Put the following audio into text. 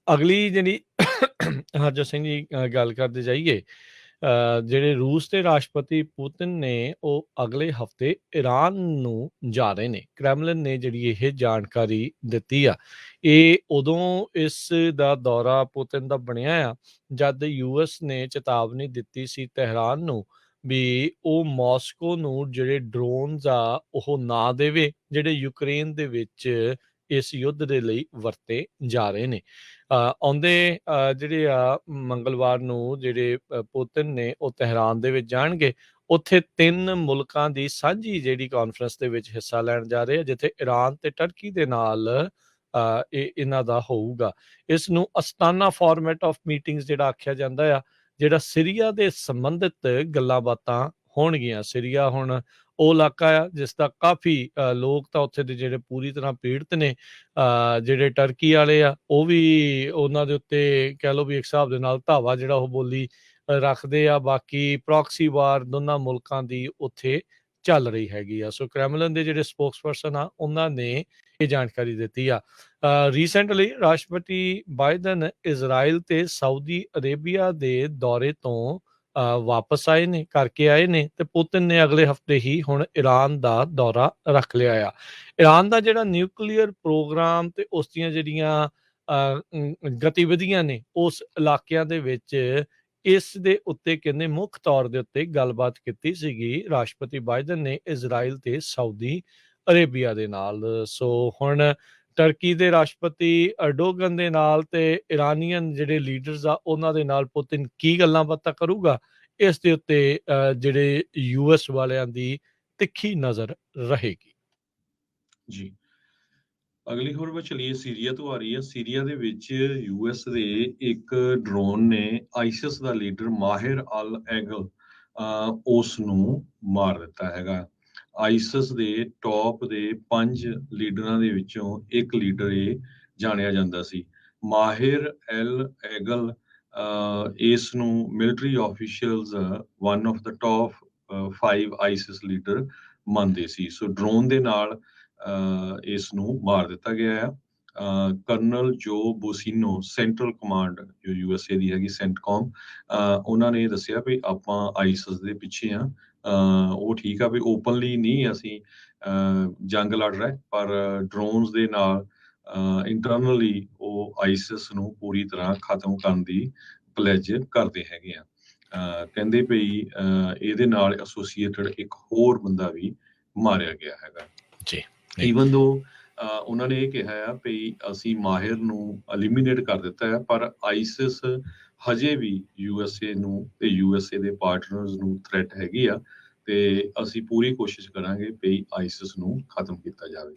ਅਗਲੀ ਜਿਹੜੀ ਹਰਜੋਤ ਸਿੰਘ ਜੀ ਗੱਲ ਕਰਦੇ ਜਾਈਏ, ਜਿਹੜੇ ਰੂਸ ਦੇ ਰਾਸ਼ਟਰਪਤੀ ਪੁਤਿਨ ਨੇ ਉਹ ਅਗਲੇ ਹਫ਼ਤੇ ਈਰਾਨ ਨੂੰ ਜਾ ਰਹੇ ਨੇ। ਕ੍ਰੈਮਲਿਨ ਨੇ ਜਿਹੜੀ ਇਹ ਜਾਣਕਾਰੀ ਦਿੱਤੀ ਆ। ਇਹ ਉਦੋਂ ਇਸ ਦਾ ਦੌਰਾ ਪੁਤਿਨ ਦਾ ਬਣਿਆ ਆ ਜਦ ਯੂਐਸ ਨੇ ਚੇਤਾਵਨੀ ਦਿੱਤੀ ਸੀ ਤਹਿਰਾਨ ਨੂੰ ਵੀ ਉਹ ਮਾਸਕੋ ਨੂੰ ਜਿਹੜੇ ਡਰੋਨਸ ਆ ਉਹ ਨਾ ਦੇਵੇ, ਜਿਹੜੇ ਯੂਕਰੇਨ ਦੇ ਵਿੱਚ ਇਸ ਯੁੱਧ ਦੇ ਲਈ ਵਰਤੇ ਜਾ ਰਹੇ ਨੇ। ਆਉਂਦੇ ਜਿਹੜੇ ਆ ਮੰਗਲਵਾਰ ਨੂੰ ਜਿਹੜੇ ਪੁਤਿਨ ਨੇ ਉਹ ਤਹਿਰਾਨ ਦੇ ਵਿੱਚ ਜਾਣਗੇ। ਉੱਥੇ 3 ਮੁਲਕਾਂ ਦੀ ਸਾਂਝੀ ਜਿਹੜੀ ਕਾਨਫਰੰਸ ਦੇ ਵਿੱਚ ਹਿੱਸਾ ਲੈਣ ਜਾ ਰਹੇ ਆ, ਜਿੱਥੇ ਈਰਾਨ ਤੇ ਟਰਕੀ ਦੇ ਨਾਲ ਇਹਨਾਂ ਦਾ ਹੋਊਗਾ। ਇਸ ਨੂੰ ਅਸਤਾਨਾ ਫਾਰਮੈਟ ਆਫ ਮੀਟਿੰਗਸ ਜਿਹੜਾ ਆਖਿਆ ਜਾਂਦਾ ਆ, ਜਿਹੜਾ ਸੀਰੀਆ ਦੇ ਸੰਬੰਧਿਤ ਗੱਲਾਂ ਬਾਤਾਂ ਹੋਣਗੀਆਂ। ਸੀਰੀਆ ਹੁਣ ਉਹ ਇਲਾਕਾ ਆ ਜਿਸ ਦਾ ਕਾਫੀ ਲੋਕ ਤਾਂ ਉੱਥੇ ਦੇ ਜਿਹੜੇ ਪੂਰੀ ਤਰ੍ਹਾਂ ਪੀੜਤ ਨੇ। ਜਿਹੜੇ ਟਰਕੀ ਵਾਲੇ ਆ ਉਹ ਵੀ ਉਹਨਾਂ ਦੇ ਉੱਤੇ ਕਹਿ ਲਓ ਵੀ ਇੱਕ ਹਿਸਾਬ ਦੇ ਨਾਲ ਧਾਵਾ ਜਿਹੜਾ ਉਹ ਬੋਲੀ ਰੱਖਦੇ ਆ। ਬਾਕੀ ਪ੍ਰੋਕਸੀ ਵਾਰ ਦੋਨਾਂ ਮੁਲਕਾਂ ਦੀ ਉੱਥੇ ਚੱਲ ਰਹੀ ਹੈਗੀ ਆ। ਸੋ ਕ੍ਰੈਮਲਿਨ ਦੇ ਜਿਹੜੇ ਸਪੋਕਸਪਰਸਨ ਆ ਉਹਨਾਂ ਨੇ ਇਹ ਜਾਣਕਾਰੀ ਦਿੱਤੀ ਆ। ਰੀਸੈਂਟਲੀ ਰਾਸ਼ਟਰਪਤੀ ਬਾਈਡਨ ਇਜ਼ਰਾਈਲ ਤੇ ਸਾਊਦੀ ਅਰੇਬੀਆ ਦੇ ਦੌਰੇ ਤੋਂ ਵਾਪਸ ਆਏ ਨੇ, ਕਰਕੇ ਆਏ ਨੇ, ਤੇ ਪੁਤਿਨ ਨੇ ਅਗਲੇ ਹਫ਼ਤੇ ਹੀ ਹੁਣ ਈਰਾਨ ਦਾ ਦੌਰਾ ਰੱਖ ਲਿਆ ਆ। ਈਰਾਨ ਦਾ ਜਿਹੜਾ ਨਿਊਕਲੀਅਰ ਪ੍ਰੋਗਰਾਮ ਤੇ ਉਸ ਦੀਆਂ ਜਿਹੜੀਆਂ ਗਤੀਵਿਧੀਆਂ ਨੇ ਉਸ ਇਲਾਕਿਆਂ ਦੇ ਵਿੱਚ, ਇਸ ਦੇ ਉੱਤੇ ਕਹਿੰਦੇ ਮੁੱਖ ਤੌਰ ਦੇ ਉੱਤੇ ਗੱਲਬਾਤ ਕੀਤੀ ਸੀਗੀ ਰਾਸ਼ਟਰਪਤੀ ਬਾਈਡਨ ਨੇ ਇਜ਼ਰਾਈਲ ਤੇ ਸਾਊਦੀ ਅਰੇਬੀਆ ਦੇ ਨਾਲ। ਸੋ ਹੁਣ ਟਰਕੀ ਦੇ ਰਾਸ਼ਟਰਪਤੀ ਅਰਡੋਗਨ ਦੇ ਨਾਲ ਤੇ ਇਰਾਨੀਅਨ ਜਿਹੜੇ ਲੀਡਰਸ ਆ ਉਹਨਾਂ ਦੇ ਨਾਲ ਪੁਤਿਨ ਕੀ ਗੱਲਾਂ ਬਾਤਾਂ ਕਰੂਗਾ, ਇਸ ਦੇ ਉੱਤੇ ਜਿਹੜੇ ਯੂਐਸ ਵਾਲਿਆਂ ਦੀ ਤਿੱਖੀ ਨਜ਼ਰ ਰਹੇਗੀ। ਜੀ, ਅਗਲੀ ਖਬਰ ਵਿੱਚ ਚਲੀਏ, ਸੀਰੀਆ ਤੋਂ ਆ ਰਹੀ ਹੈ। ਸੀਰੀਆ ਦੇ ਵਿੱਚ ਯੂਐਸ ਦੇ ਇੱਕ ਡਰੋਨ ਨੇ ਆਈਸਿਸ ਦਾ ਲੀਡਰ ਮਾਹਿਰ ਅਲ ਐਗਲ ਉਸ ਨੂੰ ਮਾਰ ਦਿੱਤਾ ਹੈਗਾ। ਆਈਸਿਸ ਦੇ ਟੌਪ ਦੇ 5 ਲੀਡਰਾਂ ਦੇ ਵਿੱਚੋਂ ਇੱਕ ਲੀਡਰ ਇਹ ਜਾਣਿਆ ਜਾਂਦਾ ਸੀ। ਮਾਹਿਰ ਐਲ ਐਗਲ ਇਸ ਨੂੰ military officials one of the top 5 ISIS leader ਮੰਨਦੇ ਸੀ। ਸੋ ਡਰੋਨ ਦੇ ਨਾਲ ਇਸ ਨੂੰ ਮਾਰ ਦਿੱਤਾ ਗਿਆ ਆ। ਕਰਨਲ ਜੋ ਬੋਸੀਨੋ ਸੈਂਟਰਲ ਕਮਾਂਡ ਜੋ ਯੂਐਸਏ ਦੀ ਹੈਗੀ ਸੈਂਟਕੌਮ, ਉਹਨਾਂ ਨੇ ਦੱਸਿਆ ਵੀ ਆਪਾਂ ਆਈਸਿਸ ਦੇ ਪਿੱਛੇ ਆ। ਉਹ ਠੀਕ ਆ ਵੀ ਓਪਨਲੀ ਨਹੀਂ ਅਸੀਂ ਜੰਗ ਲੜ ਰਹੇ, ਪਰ ਡਰੋਨਸ ਦੇ ਨਾਲ ਇੰਟਰਨਲੀ ਉਹ ਆਈਸਿਸ ਨੂੰ ਪੂਰੀ ਤਰ੍ਹਾਂ ਖਤਮ ਕਰਨ ਦੀ ਪਲੈਜ ਕਰਦੇ ਹੈਗੇ ਆ। ਕਹਿੰਦੇ ਭਈ ਇਹਦੇ ਨਾਲ ਐਸੋਸੀਏਟਡ ਇੱਕ ਹੋਰ ਬੰਦਾ ਵੀ ਮਾਰਿਆ ਗਿਆ ਹੈਗਾ ਜੀ। ਈਵਨ ਦੋ ਉਹਨਾਂ ਨੇ ਇਹ ਕਿਹਾ ਆ ਵੀ ਅਸੀਂ ਮਾਹਿਰ ਨੂੰ ਐਲੀਮੀਨੇਟ ਕਰ ਦਿੱਤਾ ਹੈ, ਪਰ ਆਈਸਿਸ ਹਜੇ ਵੀ ਯੂਐਸਏ ਨੂੰ ਤੇ ਯੂਐਸਏ ਦੇ ਪਾਰਟਨਰਸ ਨੂੰ ਥ੍ਰੈਟ ਹੈਗੀ ਆ, ਤੇ ਅਸੀਂ ਪੂਰੀ ਕੋਸ਼ਿਸ਼ ਕਰਾਂਗੇ ਵੀ ਆਈਸਿਸ ਨੂੰ ਖਤਮ ਕੀਤਾ ਜਾਵੇ।